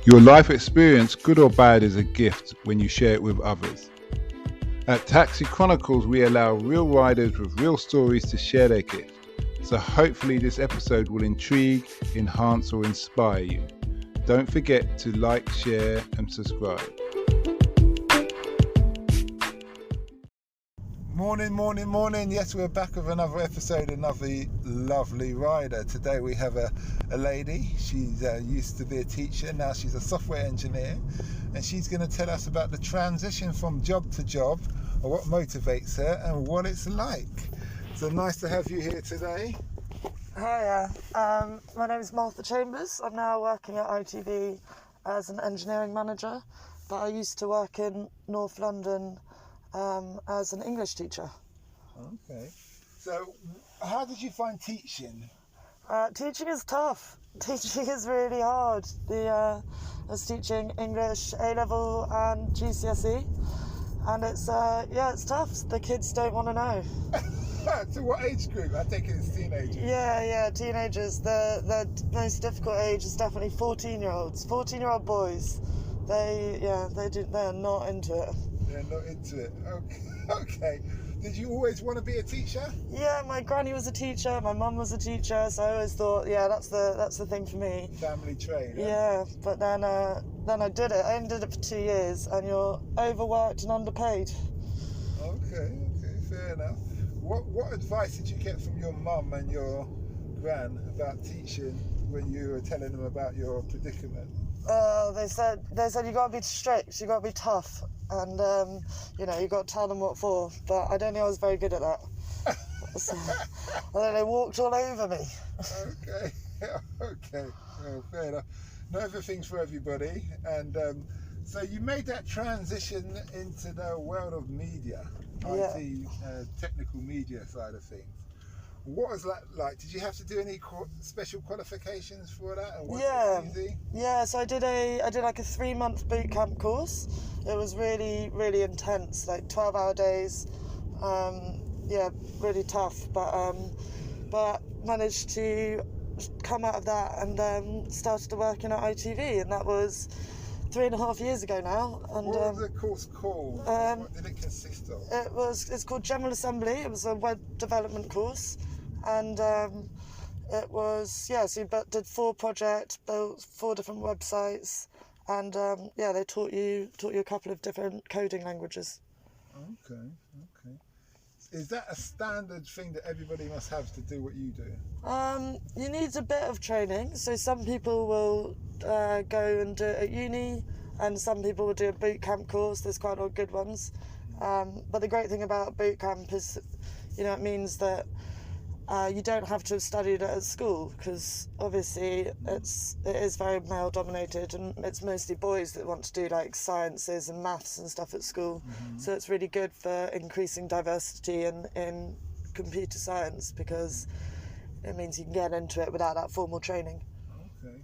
Your life experience, good or bad, is a gift when you share it with others. At Taxi Chronicles, we allow real riders with real stories to share their gift. So hopefully this episode will intrigue, enhance or inspire you. Don't forget to like, share and subscribe. Morning. Yes, we're back with another episode, another lovely rider. Today we have a lady. She's used to be a teacher, now she's a software engineer, and she's going to tell us about the transition from job to job, or what motivates her and what it's like. So nice to have you here today. Hiya, my name is Martha Chambers. I'm now working at ITV as an engineering manager, but I used to work in North London as an English teacher. Okay. So how did you find teaching? Teaching is tough. Teaching is really hard. I was teaching English A-level and GCSE, and it's tough. The kids don't want to know. To what age group? I think it's teenagers. Yeah, teenagers. The most difficult age is definitely 14-year-olds. 14-year-old boys. They're not into it. They're not into it. Okay. Did you always want to be a teacher? Yeah, my granny was a teacher, my mum was a teacher, so I always thought, yeah, that's the thing for me. Family trade. Huh? Yeah, but then I did it. I only did it for 2 years, and you're overworked and underpaid. Okay, fair enough. What advice did you get from your mum and your gran about teaching when you were telling them about your predicament? They said you got to be strict, you got to be tough, and you got to tell them what for. But I don't think I was very good at that. So, and then they walked all over me. Okay. Well, fair enough. Not everything's for everybody, and so you made that transition into the world of media, yeah. IT, technical media side of things. What was that like? Did you have to do any special qualifications for that? And was it easy? Yeah. So I did like a 3-month boot camp course. It was really, really intense, like 12-hour days. Really tough. But managed to come out of that and started to work in at ITV, and that was 3.5 years ago now. And what was the course called? What did it consist of? It's called General Assembly. It was a web development course, and it was so you did 4 projects, built 4 different websites, and they taught you a couple of different coding languages. Okay. Is that a standard thing that everybody must have to do what you do? You need a bit of training. So some people will go and do it at uni, and some people will do a boot camp course. There's quite a lot of good ones. But the great thing about boot camp is, it means that you don't have to have studied it at school, because obviously it is very male dominated, and it's mostly boys that want to do like sciences and maths and stuff at school. Mm-hmm. So it's really good for increasing diversity in computer science, because it means you can get into it without that formal training. Okay.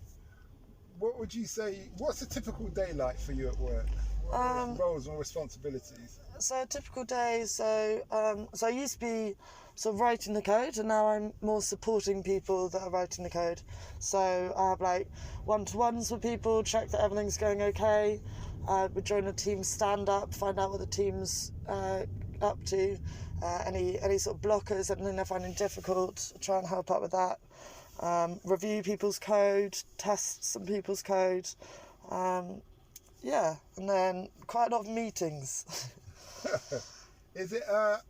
What would you say, what's a typical day like for you at work? What are roles and responsibilities? So a typical day, so I used to be sort of writing the code, and now I'm more supporting people that are writing the code. So I have like one-to-ones with people, check that everything's going okay. We join a team stand-up, find out what the team's up to, any sort of blockers, anything they're finding difficult, try and help out with that. Review people's code, test some people's code. And then quite a lot of meetings. Is it a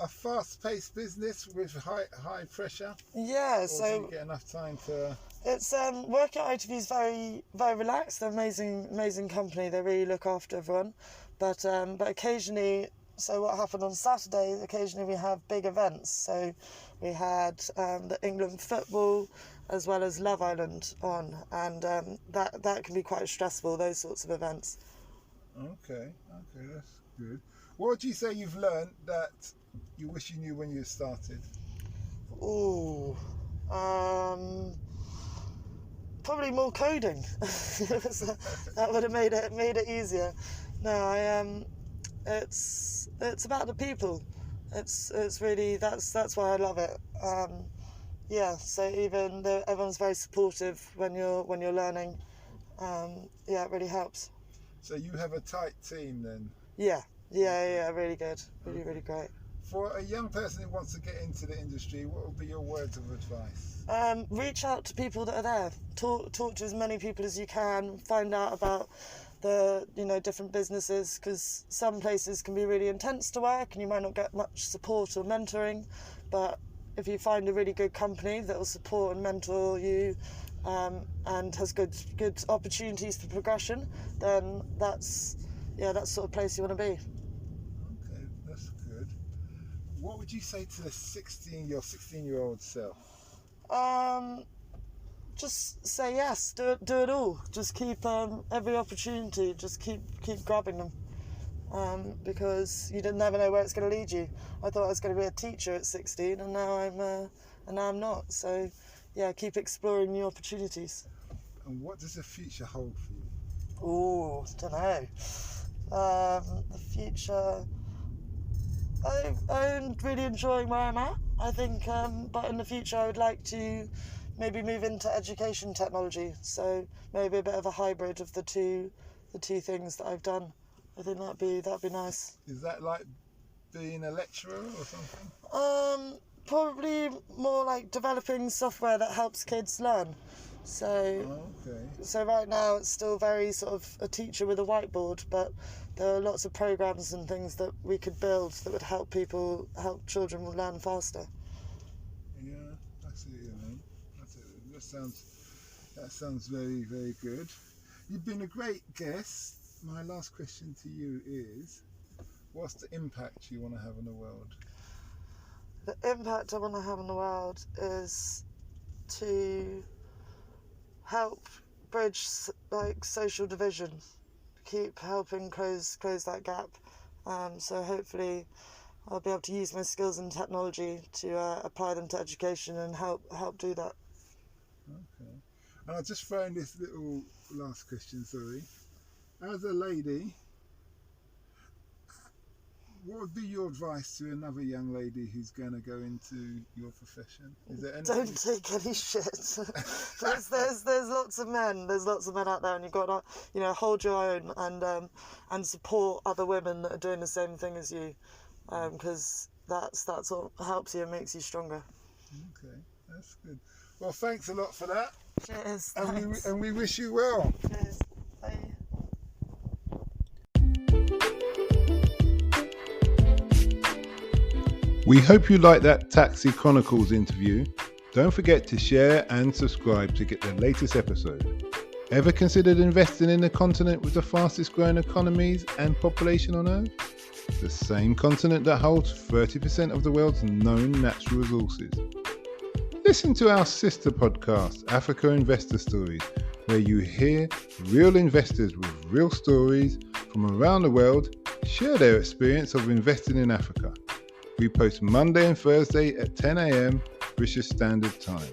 fast-paced business with high pressure? Yeah, or so do you get enough time to? It's working at ITV is very, very relaxed. They're amazing company. They really look after everyone. But occasionally, so what happened on Saturday? Occasionally we have big events. So we had the England football as well as Love Island on, and that can be quite stressful. Those sorts of events. Okay, that's good. What would you say you've learned that you wish you knew when you started? Probably more coding. That would have made it easier. No, it's about the people. It's really that's why I love it. So even everyone's very supportive when you're learning. it really helps. So you have a tight team then? Yeah, really good, really great. For a young person who wants to get into the industry, what would be your words of advice? Reach out to people that are there. Talk to as many people as you can. Find out about the different businesses, because some places can be really intense to work and you might not get much support or mentoring. But if you find a really good company that will support and mentor you and has good opportunities for progression, then that's the sort of place you want to be. Okay, that's good. What would you say to your 16-year-old self? Just say yes. Do it all. Just keep every opportunity. Just keep grabbing them. Because you never know where it's going to lead you. I thought I was going to be a teacher at 16, and now I'm not. So, yeah, keep exploring new opportunities. And what does the future hold for you? Oh, don't know. The future. I'm really enjoying where I'm at. I think, but in the future, I would like to maybe move into education technology. So maybe a bit of a hybrid of the two things that I've done. I think that'd be nice. Is that like being a lecturer or something? Probably more like developing software that helps kids learn. So right now it's still very sort of a teacher with a whiteboard, but there are lots of programs and things that we could build that would help children learn faster. Yeah, I see what you mean. That sounds very, very good. You've been a great guest. My last question to you is, what's the impact you want to have in the world? The impact I want to have in the world is to help bridge social division, keep helping close that gap. So hopefully I'll be able to use my skills in technology to apply them to education and help do that. Okay. And I'll just throw in this little last question, sorry. As a lady, what would be your advice to another young lady who's going to go into your profession? Is there anything? Don't take any shit. there's lots of men. There's lots of men out there, and you've got to hold your own and support other women that are doing the same thing as you, because that's what helps you and makes you stronger. Okay, that's good. Well, thanks a lot for that. Cheers. And we wish you well. Cheers. Bye. We hope you liked that Taxi Chronicles interview. Don't forget to share and subscribe to get the latest episode. Ever considered investing in the continent with the fastest growing economies and population on Earth? The same continent that holds 30% of the world's known natural resources. Listen to our sister podcast, Africa Investor Stories, where you hear real investors with real stories from around the world share their experience of investing in Africa. We post Monday and Thursday at 10 a.m. British Standard Time.